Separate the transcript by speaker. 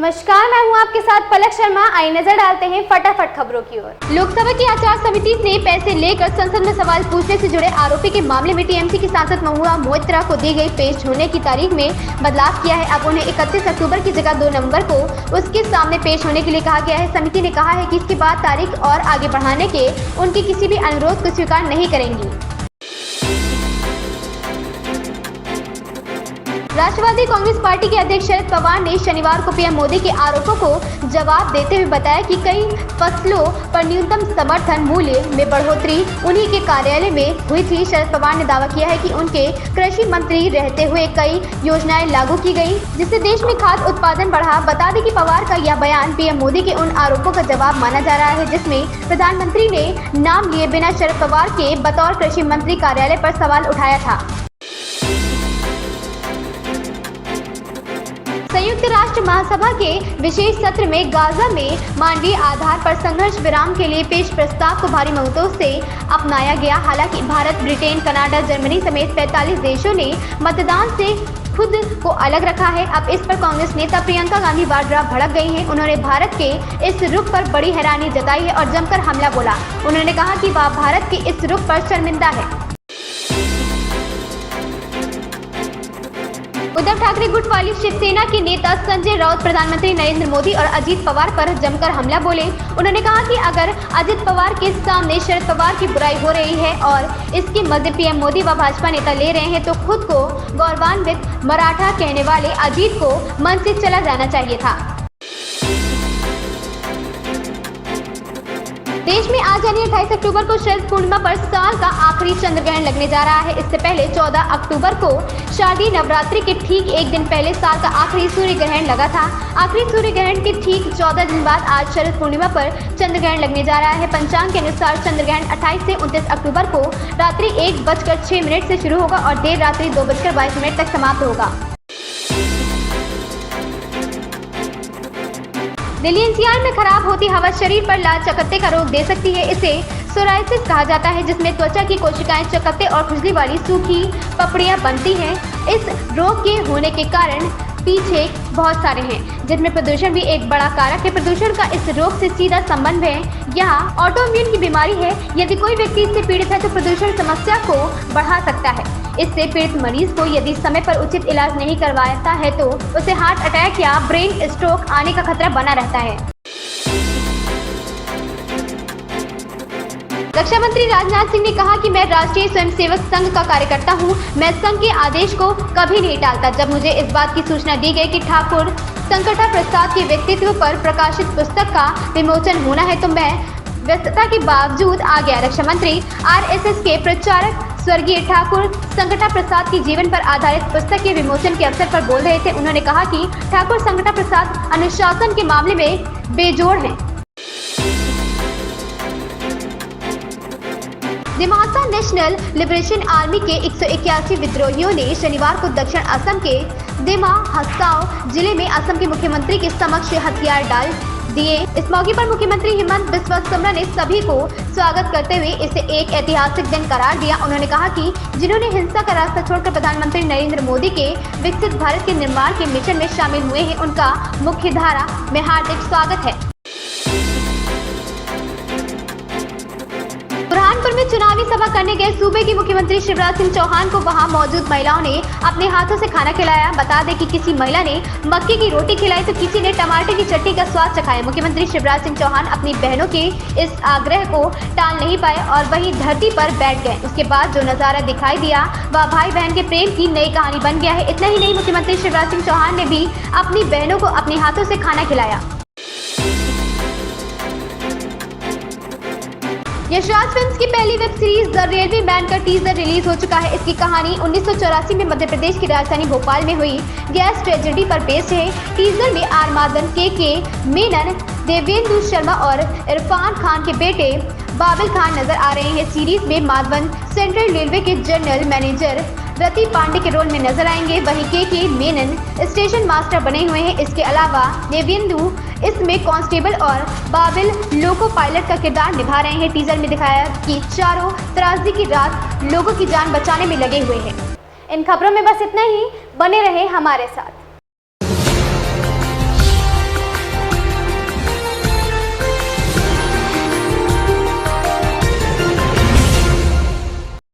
Speaker 1: नमस्कार, मैं हूं आपके साथ पलक शर्मा। आइए नजर डालते हैं फटाफट खबरों की ओर। लोकसभा की आचार समिति ने पैसे लेकर संसद में सवाल पूछने से जुड़े आरोपी के मामले में टीएमसी की सांसद महुआ मोइत्रा को दी गई पेश होने की तारीख में बदलाव किया है। अब उन्हें 31 अक्टूबर की जगह 2 नवंबर को उसके सामने पेश होने के लिए कहा गया है। समिति ने कहा है कि इसके बाद तारीख और आगे बढ़ाने के उनके किसी भी अनुरोध को स्वीकार नहीं करेंगी। राष्ट्रवादी कांग्रेस पार्टी के अध्यक्ष शरद पवार ने शनिवार को पीएम मोदी के आरोपों को जवाब देते हुए बताया कि कई फसलों पर न्यूनतम समर्थन मूल्य में बढ़ोतरी उन्हीं के कार्यालय में हुई थी। शरद पवार ने दावा किया है कि उनके कृषि मंत्री रहते हुए कई योजनाएं लागू की गई जिससे देश में खाद्य उत्पादन बढ़ा। बता दें कि पवार का यह बयान पीएम मोदी के उन आरोपों का जवाब माना जा रहा है जिसमें प्रधानमंत्री ने नाम लिए बिना शरद पवार के बतौर कृषि मंत्री कार्यालय पर सवाल उठाया था। संयुक्त राष्ट्र महासभा के विशेष सत्र में गाजा में मानवीय आधार पर संघर्ष विराम के लिए पेश प्रस्ताव को भारी बहुमतों से अपनाया गया। हालांकि भारत, ब्रिटेन, कनाडा, जर्मनी समेत 45 देशों ने मतदान से खुद को अलग रखा है। अब इस पर कांग्रेस नेता प्रियंका गांधी वाड्रा भड़क गई हैं। उन्होंने भारत के इस रुख पर बड़ी हैरानी जताई है और जमकर हमला बोला। उन्होंने कहा कि वह भारत के इस रुख पर शर्मिंदा है। उद्धव ठाकरे गुट वाली शिवसेना के नेता संजय राउत प्रधानमंत्री नरेंद्र मोदी और अजीत पवार पर जमकर हमला बोले। उन्होंने कहा कि अगर अजीत पवार के सामने शरद पवार की बुराई हो रही है और इसके मध्य पीएम मोदी व भाजपा नेता ले रहे हैं तो खुद को गौरवान्वित मराठा कहने वाले अजीत को मन से चला जाना चाहिए था। देश में आज यानी 28 अक्टूबर को शरद पूर्णिमा पर साल का आखिरी चंद्र ग्रहण लगने जा रहा है। इससे पहले 14 अक्टूबर को शारदीय नवरात्रि के ठीक एक दिन पहले साल का आखिरी सूर्य ग्रहण लगा था। आखिरी सूर्य ग्रहण के ठीक 14 दिन बाद आज शरद पूर्णिमा पर चंद्र ग्रहण लगने जा रहा है। पंचांग के अनुसार चंद्र ग्रहण 28 से 29 अक्टूबर को रात्रि 1:06 से शुरू होगा और देर रात्रि 2:22 तक समाप्त होगा। दिल्ली एनसीआर में खराब होती हवा शरीर पर लाल चकत्ते का रोग दे सकती है। इसे सोराइसिस कहा जाता है जिसमें त्वचा की कोशिकाएं चकत्ते और खुजली वाली सूखी पपड़ियां बनती हैं। इस रोग के होने के कारण पीछे बहुत सारे हैं जिनमें प्रदूषण भी एक बड़ा कारक है। प्रदूषण का इस रोग से सीधा संबंध है। यहाँ ऑटोइम्यून की बीमारी है। यदि कोई व्यक्ति इससे पीड़ित है तो प्रदूषण समस्या को बढ़ा सकता है। इससे पीड़ित मरीज को यदि समय पर उचित इलाज नहीं करवाता है तो उसे हार्ट अटैक या ब्रेन स्ट्रोक आने का खतरा बना रहता है। रक्षा मंत्री राजनाथ सिंह ने कहा कि मैं राष्ट्रीय स्वयंसेवक संघ का कार्यकर्ता हूं। मैं संघ के आदेश को कभी नहीं टालता। जब मुझे इस बात की सूचना दी गई कि ठाकुर संकटा प्रसाद के व्यक्तित्व पर प्रकाशित पुस्तक का विमोचन होना है तो मैं व्यस्तता के बावजूद आ गया। रक्षा मंत्री आरएसएस के प्रचारक स्वर्गीय ठाकुर संकटा प्रसाद के जीवन पर आधारित पुस्तक के विमोचन के अवसर पर बोल रहे थे। उन्होंने कहा कि ठाकुर संकटा प्रसाद अनुशासन के मामले में बेजोड़ हैं। दिमासा नेशनल लिबरेशन आर्मी के 181 विद्रोहियों ने शनिवार को दक्षिण असम के दिमा हसाओ जिले में असम के मुख्यमंत्री के समक्ष हथियार डाल दिए। इस मौके पर मुख्यमंत्री हिमंत बिस्वा सरमा ने सभी को स्वागत करते हुए इसे एक ऐतिहासिक दिन करार दिया। उन्होंने कहा कि जिन्होंने हिंसा का रास्ता छोड़कर प्रधानमंत्री नरेंद्र मोदी के विकसित भारत के निर्माण के मिशन में शामिल हुए हैं उनका मुख्य धारा में हार्दिक स्वागत है। बुरहानपुर में चुनावी सभा करने गए सूबे के मुख्यमंत्री शिवराज सिंह चौहान को वहां मौजूद महिलाओं ने अपने हाथों से खाना खिलाया। बता दें कि किसी महिला ने मक्के की रोटी खिलाई तो किसी ने टमाटर की चटनी का स्वाद चखाया। मुख्यमंत्री शिवराज सिंह चौहान अपनी बहनों के इस आग्रह को टाल नहीं पाए और वहीं धरती पर बैठ गए। उसके बाद जो नजारा दिखाई दिया वह भाई बहन के प्रेम की नई कहानी बन गया है। इतना ही नहीं, मुख्यमंत्री शिवराज सिंह चौहान ने भी अपनी बहनों को अपने हाथों से खाना खिलाया। यशराज फिल्म्स की पहली web series the railway man का टीजर रिलीज हो चुका है। इसकी कहानी 1984 में मध्य प्रदेश की राजधानी भोपाल में हुई गैस ट्रेजेडी पर बेस्ड है। टीजर में आर माधवन, के मेनन, देवेंदु शर्मा और इरफान खान के बेटे बाबिल खान नजर आ रहे हैं। सीरीज में माधवन सेंट्रल रेलवे के जनरल मैनेजर रति पांडे के रोल में नजर आएंगे। वहीं के मेनन स्टेशन मास्टर बने हुए हैं। इसके अलावा देवेंदु इसमें कांस्टेबल और बाबिल लोको पायलट का किरदार निभा रहे हैं। टीजर में दिखाया कि चारों त्रासदी की रात लोगों की जान बचाने में लगे हुए हैं। इन खबरों में बस इतना ही। बने रहे हमारे साथ।